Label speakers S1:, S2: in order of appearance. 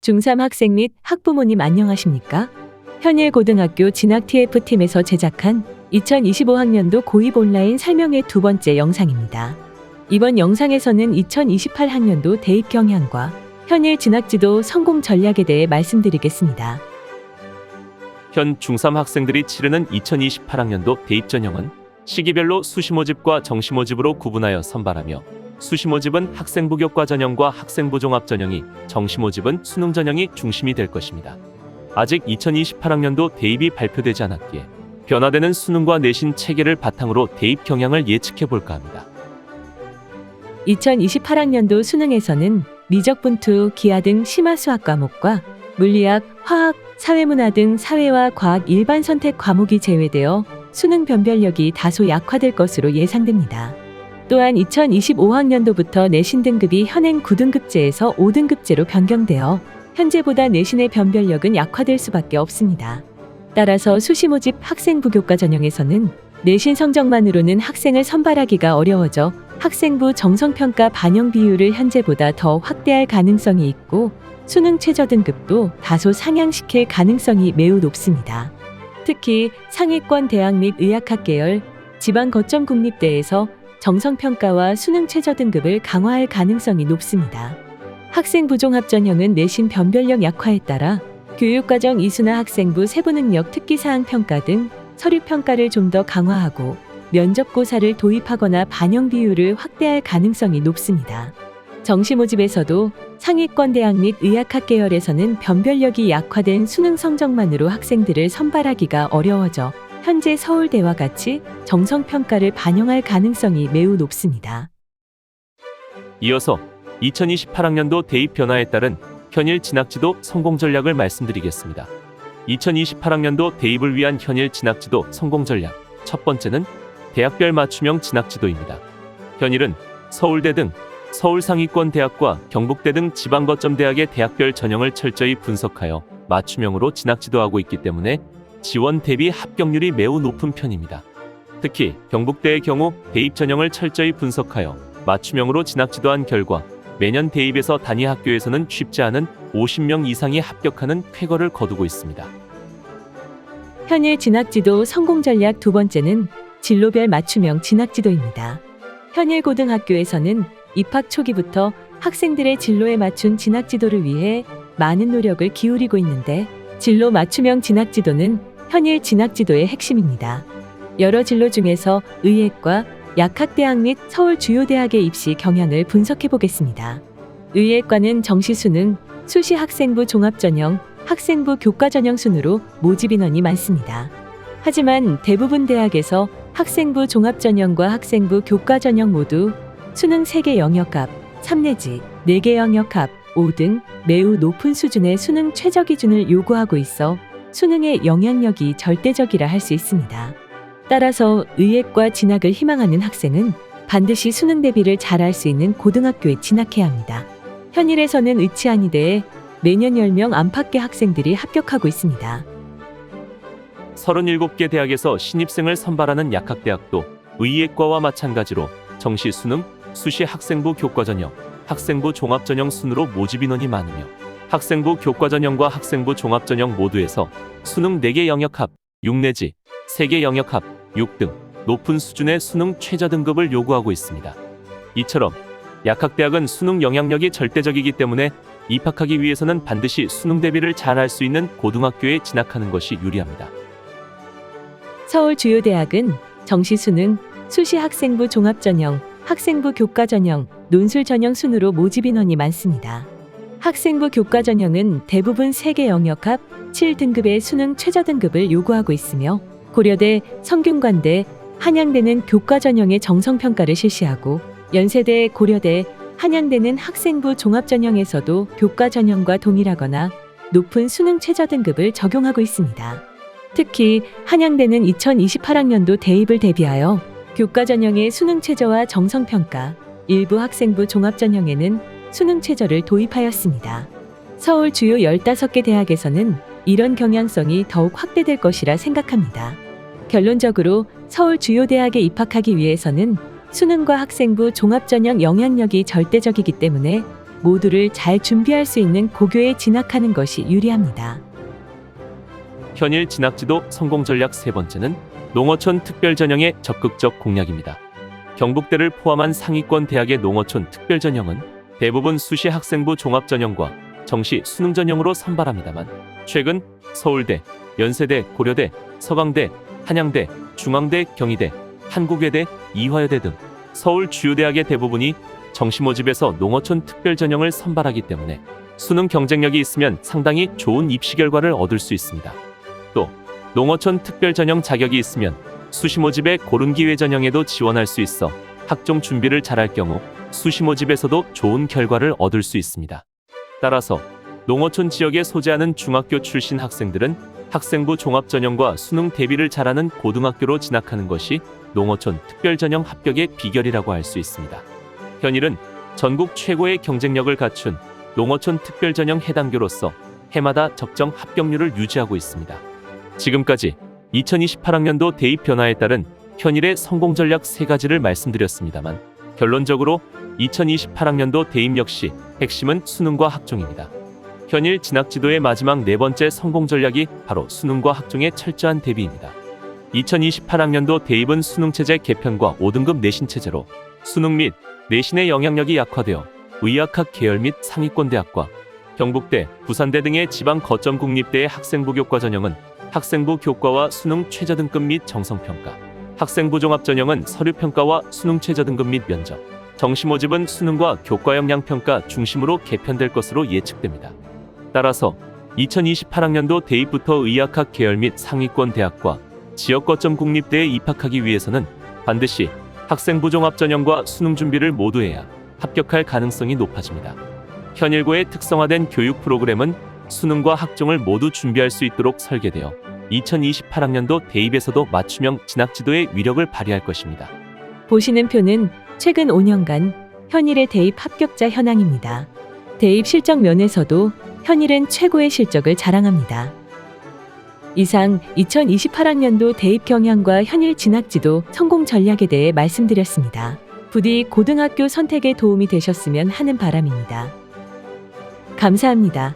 S1: 중3 학생 및 학부모님 안녕하십니까? 현일 고등학교 진학 TF팀에서 제작한 2025학년도 고입 온라인 설명회 두 번째 영상입니다. 이번 영상에서는 2028학년도 대입 경향과 현일 진학지도 성공 전략에 대해 말씀드리겠습니다.
S2: 현 중3 학생들이 치르는 2028학년도 대입 전형은 시기별로 수시모집과 정시모집으로 구분하여 선발하며 수시모집은 학생부 교과 전형과 학생부 종합 전형이, 정시모집은 수능 전형이 중심이 될 것입니다. 아직 2028학년도 대입이 발표되지 않았기에 변화되는 수능과 내신 체계를 바탕으로 대입 경향을 예측해 볼까 합니다.
S1: 2028학년도 수능에서는 미적분투, 기하 등 심화 수학 과목과 물리학, 화학, 사회문화 등 사회와 과학 일반 선택 과목이 제외되어 수능 변별력이 다소 약화될 것으로 예상됩니다. 또한 2025학년도부터 내신 등급이 현행 9등급제에서 5등급제로 변경되어 현재보다 내신의 변별력은 약화될 수밖에 없습니다. 따라서 수시모집 학생부 교과 전형에서는 내신 성적만으로는 학생을 선발하기가 어려워져 학생부 정성평가 반영 비율을 현재보다 더 확대할 가능성이 있고 수능 최저 등급도 다소 상향시킬 가능성이 매우 높습니다. 특히 상위권 대학 및 의학학 계열, 지방 거점 국립대에서 정성평가와 수능 최저 등급을 강화할 가능성이 높습니다. 학생부 종합 전형은 내신 변별력 약화에 따라 교육과정 이수나 학생부 세부 능력 특기사항 평가 등 서류 평가를 좀 더 강화하고 면접고사를 도입하거나 반영 비율을 확대할 가능성이 높습니다. 정시 모집에서도 상위권 대학 및 의학학 계열에서는 변별력이 약화된 수능 성적만으로 학생들을 선발하기가 어려워져 현재 서울대와 같이 정성평가를 반영할 가능성이 매우 높습니다.
S2: 이어서 2028학년도 대입 변화에 따른 현일 진학지도 성공 전략을 말씀드리겠습니다. 2028학년도 대입을 위한 현일 진학지도 성공 전략. 첫 번째는 대학별 맞춤형 진학지도입니다. 현일은 서울대 등 서울 상위권 대학과 경북대 등 지방 거점 대학의 대학별 전형을 철저히 분석하여 맞춤형으로 진학지도하고 있기 때문에 지원 대비 합격률이 매우 높은 편입니다. 특히 경북대의 경우 대입 전형을 철저히 분석하여 맞춤형으로 진학지도한 결과 매년 대입에서 단위 학교에서는 쉽지 않은 50명 이상이 합격하는 쾌거를 거두고 있습니다.
S1: 현일 진학지도 성공 전략 두 번째는 진로별 맞춤형 진학지도입니다. 현일 고등학교에서는 입학 초기부터 학생들의 진로에 맞춘 진학지도를 위해 많은 노력을 기울이고 있는데 진로 맞춤형 진학지도는 현일 진학지도의 핵심입니다. 여러 진로 중에서 의예과, 약학대학 및 서울 주요 대학의 입시 경향을 분석해 보겠습니다. 의예과는 정시수능, 수시 학생부 종합전형, 학생부 교과전형 순으로 모집 인원이 많습니다. 하지만 대부분 대학에서 학생부 종합전형과 학생부 교과전형 모두 수능 3개 영역합, 3 내지 4개 영역합, 5 등 매우 높은 수준의 수능 최저 기준을 요구하고 있어 수능의 영향력이 절대적이라 할 수 있습니다. 따라서 의예과 진학을 희망하는 학생은 반드시 수능 대비를 잘할 수 있는 고등학교에 진학해야 합니다. 현일에서는 의치한의대에 매년 10명 안팎의 학생들이 합격하고 있습니다.
S2: 37개 대학에서 신입생을 선발하는 약학대학도 의예과와 마찬가지로 정시 수능, 수시 학생부 교과전형, 학생부 종합전형 순으로 모집 인원이 많으며 학생부 교과전형과 학생부 종합전형 모두에서 수능 4개 영역합, 6 내지 3개 영역합, 6 등 높은 수준의 수능 최저 등급을 요구하고 있습니다. 이처럼 약학대학은 수능 영향력이 절대적이기 때문에 입학하기 위해서는 반드시 수능 대비를 잘할 수 있는 고등학교에 진학하는 것이 유리합니다.
S1: 서울 주요 대학은 정시 수능, 수시 학생부 종합전형, 학생부 교과전형, 논술 전형 순으로 모집 인원이 많습니다. 학생부 교과전형은 대부분 3개 영역합 7등급의 수능 최저 등급을 요구하고 있으며 고려대, 성균관대, 한양대는 교과전형의 정성평가를 실시하고 연세대, 고려대, 한양대는 학생부 종합전형에서도 교과전형과 동일하거나 높은 수능 최저 등급을 적용하고 있습니다. 특히 한양대는 2028학년도 대입을 대비하여 교과전형의 수능 최저와 정성평가, 일부 학생부 종합전형에는 수능 최저를 도입하였습니다. 서울 주요 15개 대학에서는 이런 경향성이 더욱 확대될 것이라 생각합니다. 결론적으로 서울 주요 대학에 입학하기 위해서는 수능과 학생부 종합전형 영향력이 절대적이기 때문에 모두를 잘 준비할 수 있는 고교에 진학하는 것이 유리합니다.
S2: 현일 진학지도 성공 전략 세 번째는 농어촌 특별전형의 적극적 공략입니다. 경북대를 포함한 상위권 대학의 농어촌 특별전형은 대부분 수시 학생부 종합전형과 정시 수능전형으로 선발합니다만 최근 서울대, 연세대, 고려대, 서강대, 한양대, 중앙대, 경희대, 한국외대, 이화여대 등 서울 주요 대학의 대부분이 정시 모집에서 농어촌 특별전형을 선발하기 때문에 수능 경쟁력이 있으면 상당히 좋은 입시 결과를 얻을 수 있습니다. 또 농어촌 특별전형 자격이 있으면 수시 모집의 고른기회 전형에도 지원할 수 있어 학종 준비를 잘할 경우 수시 모집에서도 좋은 결과를 얻을 수 있습니다. 따라서 농어촌 지역에 소재하는 중학교 출신 학생들은 학생부 종합전형과 수능 대비를 잘하는 고등학교로 진학하는 것이 농어촌 특별전형 합격의 비결이라고 할 수 있습니다. 현일은 전국 최고의 경쟁력을 갖춘 농어촌 특별전형 해당교로서 해마다 적정 합격률을 유지하고 있습니다. 지금까지 2028학년도 대입 변화에 따른 현일의 성공 전략 3가지를 말씀드렸습니다만 결론적으로 2028학년도 대입 역시 핵심은 수능과 학종입니다. 현일 진학지도의 마지막 4번째 성공 전략이 바로 수능과 학종의 철저한 대비입니다. 2028학년도 대입은 수능체제 개편과 5등급 내신체제로 수능 및 내신의 영향력이 약화되어 의학학 계열 및 상위권 대학과 경북대, 부산대 등의 지방 거점 국립대의 학생부 교과 전형은 학생부 교과와 수능 최저 등급 및 정성평가, 학생부 종합 전형은 서류평가와 수능 최저 등급 및 면접, 정시 모집은 수능과 교과 역량평가 중심으로 개편될 것으로 예측됩니다. 따라서 2028학년도 대입부터 의학학 계열 및 상위권 대학과 지역 거점 국립대에 입학하기 위해서는 반드시 학생부 종합 전형과 수능 준비를 모두 해야 합격할 가능성이 높아집니다. 현일고의 특성화된 교육 프로그램은 수능과 학종을 모두 준비할 수 있도록 설계되어 2028학년도 대입에서도 맞춤형 진학지도의 위력을 발휘할 것입니다.
S1: 보시는 표는 최근 5년간 현일의 대입 합격자 현황입니다. 대입 실적 면에서도 현일은 최고의 실적을 자랑합니다. 이상 2028학년도 대입 경향과 현일 진학지도 성공 전략에 대해 말씀드렸습니다. 부디 고등학교 선택에 도움이 되셨으면 하는 바람입니다. 감사합니다.